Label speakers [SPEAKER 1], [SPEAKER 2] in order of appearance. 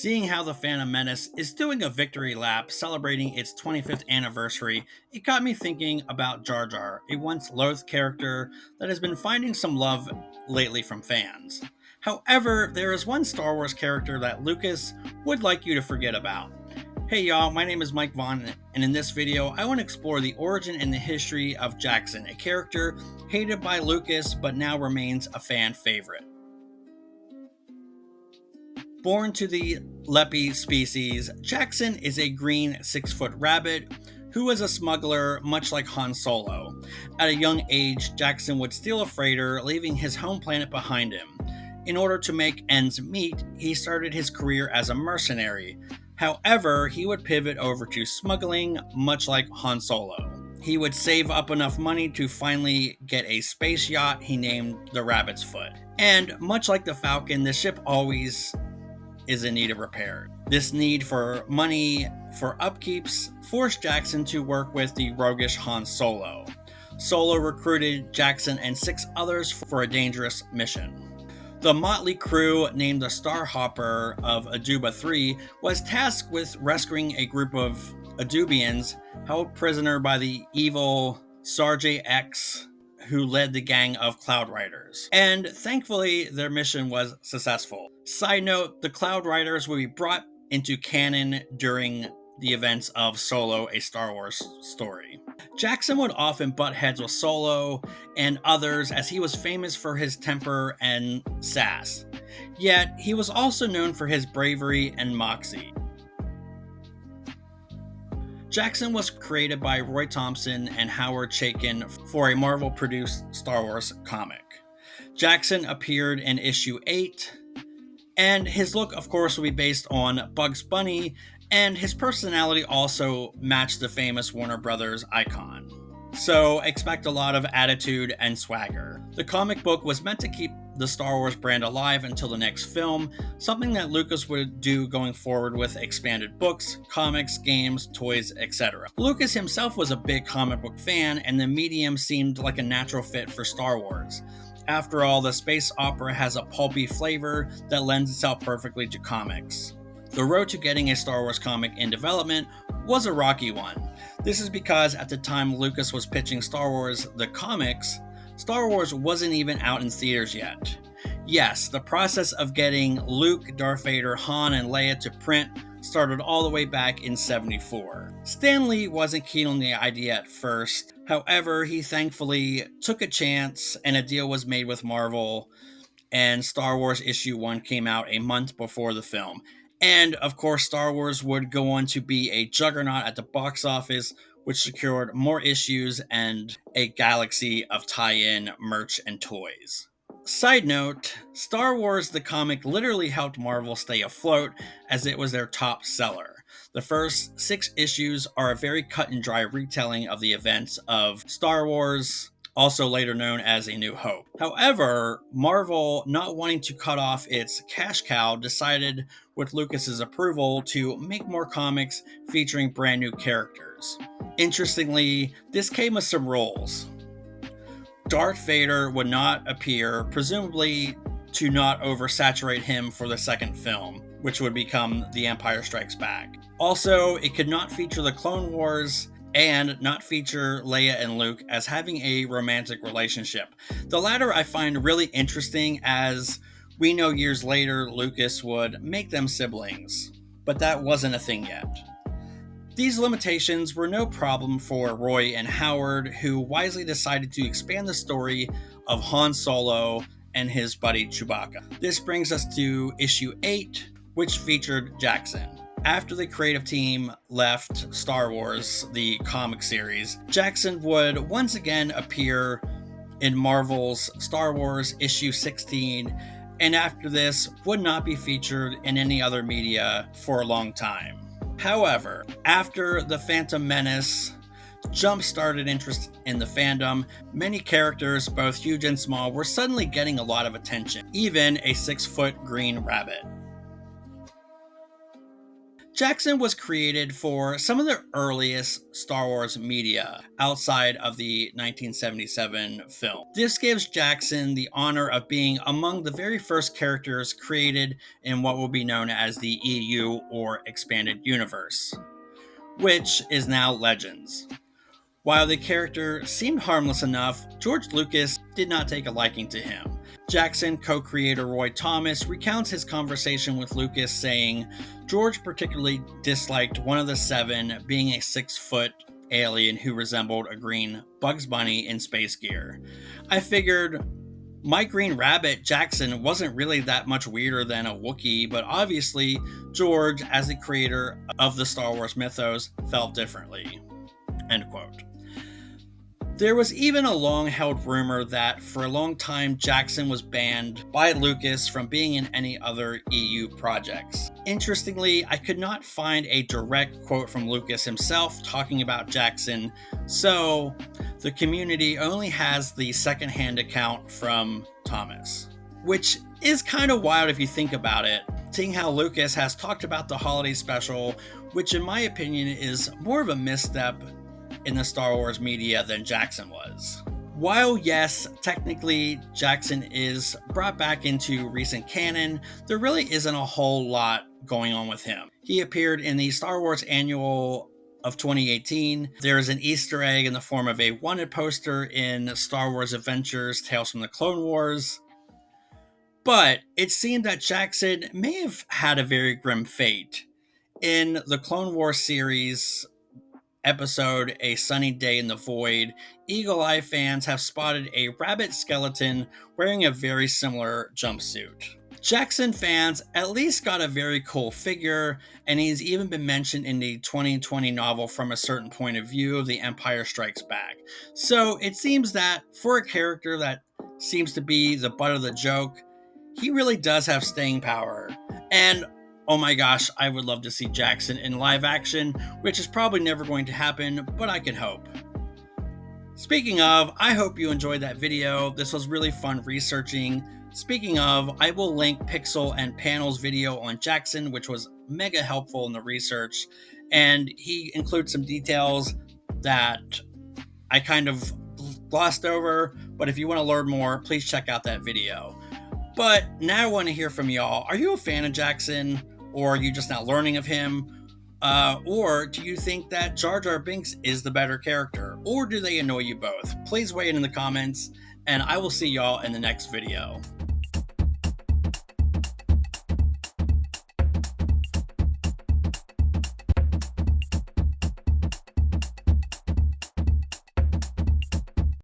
[SPEAKER 1] Seeing how the Phantom Menace is doing a victory lap celebrating its 25th anniversary, it got me thinking about Jar Jar, a once loathed character that has been finding some love lately from fans. However, there is one Star Wars character that Lucas would like you to forget about. Hey y'all, my name is Mike Vaughn, and in this video, I want to explore the origin and the history of Jaxxon, a character hated by Lucas but now remains a fan favorite. Born to the Lepi species, Jaxxon is a green 6-foot rabbit who is a smuggler much like Han Solo. At a young age, Jaxxon would steal a freighter, leaving his home planet behind him. In order to make ends meet, he started his career as a mercenary. However, he would pivot over to smuggling, much like Han Solo. He would save up enough money to finally get a space yacht he named the Rabbit's Foot. And much like the Falcon, the ship always is in need of repair. This need for money for upkeeps forced Jaxxon to work with the roguish Han Solo. Solo recruited Jaxxon and 6 others for a dangerous mission. The motley crew, named the Starhopper of Aduba 3, was tasked with rescuing a group of Adubians held prisoner by the evil Sarge X, who led the gang of Cloud Riders. And thankfully, their mission was successful. Side note, the Cloud Riders will be brought into canon during the events of Solo, a Star Wars story. Jaxxon would often butt heads with Solo and others as he was famous for his temper and sass. Yet, he was also known for his bravery and moxie. Jaxxon was created by Roy Thompson and Howard Chaykin for a Marvel-produced Star Wars comic. Jaxxon appeared in issue 8, and his look, of course, will be based on Bugs Bunny, and his personality also matched the famous Warner Brothers icon. So expect a lot of attitude and swagger. The comic book was meant to keep the Star Wars brand alive until the next film, something that Lucas would do going forward with expanded books, comics, games, toys, etc. Lucas himself was a big comic book fan, and the medium seemed like a natural fit for Star Wars. After all, the space opera has a pulpy flavor that lends itself perfectly to comics. The road to getting a Star Wars comic in development was a rocky one. This is because at the time Lucas was pitching Star Wars the comics, Star Wars wasn't even out in theaters yet. Yes, the process of getting Luke, Darth Vader, Han, and Leia to print started all the way back in '74. Stan Lee wasn't keen on the idea at first. However, he thankfully took a chance and a deal was made with Marvel, and Star Wars Issue 1 came out a month before the film. And of course, Star Wars would go on to be a juggernaut at the box office, which secured more issues and a galaxy of tie-in merch and toys. Side note, Star Wars the comic literally helped Marvel stay afloat as it was their top seller. The first 6 issues are a very cut and dry retelling of the events of Star Wars, also later known as A New Hope. However, Marvel, not wanting to cut off its cash cow, decided with Lucas's approval to make more comics featuring brand new characters. Interestingly, this came with some rules. Darth Vader would not appear, presumably to not oversaturate him for the second film, which would become The Empire Strikes Back. Also, it could not feature the Clone Wars and not feature Leia and Luke as having a romantic relationship. The latter I find really interesting, as we know years later Lucas would make them siblings, but that wasn't a thing yet. These limitations were no problem for Roy and Howard, who wisely decided to expand the story of Han Solo and his buddy Chewbacca. This brings us to issue 8, which featured Jaxxon. After the creative team left Star Wars, the comic series, Jaxxon would once again appear in Marvel's Star Wars issue 16, and after this would not be featured in any other media for a long time. However, after The Phantom Menace jump-started interest in the fandom, many characters, both huge and small, were suddenly getting a lot of attention, even a 6-foot green rabbit. Jaxxon was created for some of the earliest Star Wars media outside of the 1977 film. This gives Jaxxon the honor of being among the very first characters created in what will be known as the EU or Expanded Universe, which is now Legends. While the character seemed harmless enough, George Lucas did not take a liking to him. Jaxxon co-creator Roy Thomas recounts his conversation with Lucas, saying, "George particularly disliked one of the seven being a 6-foot alien who resembled a green Bugs Bunny in space gear. I figured my green rabbit, Jaxxon, wasn't really that much weirder than a Wookiee, but obviously George, as the creator of the Star Wars mythos, felt differently." End quote. There was even a long-held rumor that for a long time Jaxxon was banned by Lucas from being in any other EU projects. Interestingly, I could not find a direct quote from Lucas himself talking about Jaxxon, so the community only has the second-hand account from Thomas. Which is kind of wild if you think about it, seeing how Lucas has talked about the holiday special, which in my opinion is more of a misstep in the Star Wars media than Jaxxon was. While yes, technically Jaxxon is brought back into recent canon, there really isn't a whole lot going on with him. He appeared in the Star Wars Annual of 2018. There is an Easter egg in the form of a wanted poster in Star Wars Adventures Tales from the Clone Wars. But it seemed that Jaxxon may have had a very grim fate. In the Clone Wars series episode A Sunny Day in the Void, Eagle Eye fans have spotted a rabbit skeleton wearing a very similar jumpsuit. Jaxxon fans at least got a very cool figure, and he's even been mentioned in the 2020 novel From a Certain Point of View of The Empire Strikes Back. So it seems that for a character that seems to be the butt of the joke, he really does have staying power. And oh my gosh, I would love to see Jaxxon in live action, which is probably never going to happen, but I can hope. Speaking of, I hope you enjoyed that video. This was really fun researching. Speaking of, I will link Pixel and Panel's video on Jaxxon, which was mega helpful in the research, and he includes some details that I kind of glossed over, but if you want to learn more, please check out that video. But now I want to hear from y'all. Are you a fan of Jaxxon? Or are you just not learning of him? Or do you think that Jar Jar Binks is the better character? Or do they annoy you both? Please weigh in the comments, and I will see y'all in the next video.